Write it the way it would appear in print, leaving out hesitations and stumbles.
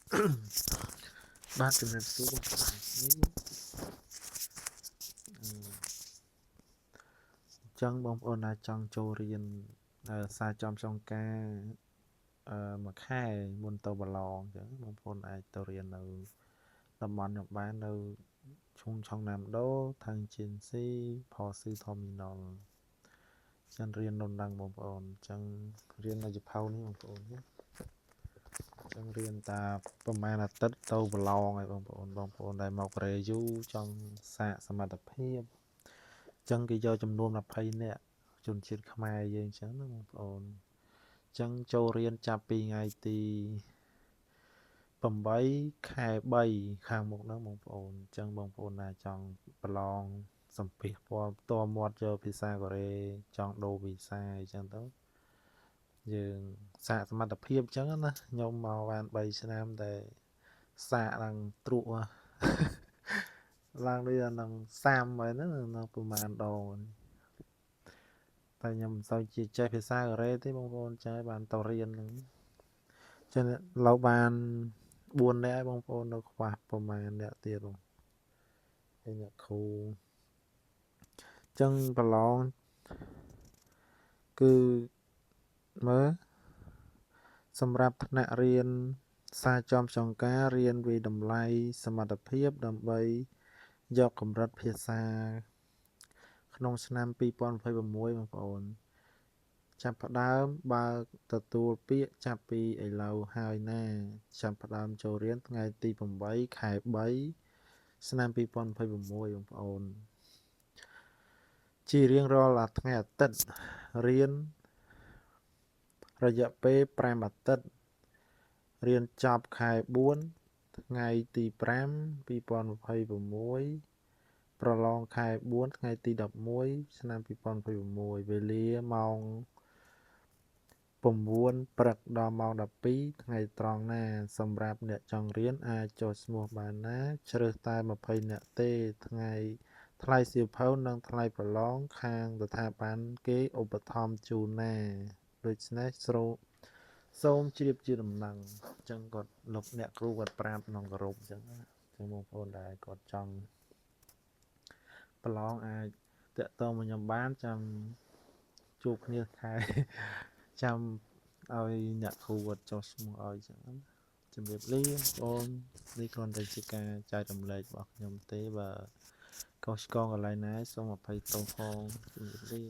បាទជំរាបសួរបងប្អូនចឹងបងប្អូនអាចចង់ចូលរៀនសារចំចុងការមួយខែមុនទៅប្រឡងចឹងបងប្អូនអាចទៅរៀននៅតំបន់ខ្ញុំបាននៅឈុងឆុងណាំដូថងជិនស៊ីផោស៊ឺថូមីណុលចឹងរៀននោះដឹងបងប្អូនចឹងរៀននៅជប៉ុននេះបងប្អូនណាចឹងរៀនតាប្រហែលអាទិត្យទៅប្រឡងហើយបងប្អូនដែលមករេយូចង់សាកសមត្ថភាពចឹងគេយកចំនួន20នាក់ជនជាតិខ្មែរយើងចឹងណាបងប្អូនចឹងចូលរៀនចាប់ពីថ្ងៃទី8 ខែ 3 ខាងមុខហ្នឹងបងប្អូនចឹងបងប្អូនណាចង់ប្រឡងសម្ភាសពណ៌ផ្ទាល់មាត់យកភាសាកូរ៉េចង់ដូរវីសាអីចឹងទៅយើងសាកសមត្ថភាពចឹងណាខ្ញុំមកបាន3ឆ្នាំតែសាកឡើងទ្រក់ឡើងដូចអានឹងសាមហើយហ្នឹងប្រហែលដងតែខ្ញុំមិនសូវជាចេះភាសាកូរ៉េទេបងប្អូនចាស់បានទៅរៀនហ្នឹងចឹងឡូវបាន4នាក់បងប្អូននៅខ្វះប្រហែលអ្នកទៀតបងហើយអ្នកគ្រូចឹងប្រឡងគឺមើលសម្រាប់ថ្នាក់រៀនសារចំចង្ការរៀនវិតម្លៃសមត្ថភាពដើម្បីយកកម្រិតភាសាក្នុងឆ្នាំ2026បងប្អូនចាប់ផ្ដើមបើកទទួលពាក្យចាប់ពីឥឡូវហើយណាចាប់ផ្ដើមចូលរៀនថ្ងៃទី8 ខែ 3 ឆ្នាំ2026បងប្អូនជារៀងរាល់ថ្ងៃអាទិត្យរៀនរយៈពេល5អាទិត្យរៀនចប់ខែ4ថ្ងៃទី5 2026ប្រឡងខែ4ថ្ងៃទី11ឆ្នាំ2026វេលាម៉ោង9 ព្រឹកដល់ម៉ោង12ថ្ងៃត្រង់ណាសម្រាប់អ្នកចង់រៀនអាចចុះឈ្មោះបានណាជ្រើសតែ20នាក់ទេថ្លៃសៀវភៅនិងថ្លៃប្រឡងខាងស្ថាប័នគេឧបត្ថម្ភជូនណាដូច្នេះសូមជ្រាបជាដំណឹងអញ្ចឹងគាត់លោកអ្នកគ្រូគាត់ប្រាប់ក្នុងក្រុមអញ្ចឹងបងប្អូនដែលគាត់ចង់ប្រឡងអាចតាក់ទងមកខ្ញុំបានចាំជួបគ្នាខែចាំឲ្យអ្នកគ្រូគាត់ចុះឈ្មោះឲ្យអញ្ចឹងជំរាបលាបងប្អូននេះគ្រាន់តែជាការចែករំលែករបស់ខ្ញុំទេបើកុសឆ្គងកន្លែងណាសូមអភ័យទោសផងជំរាបលា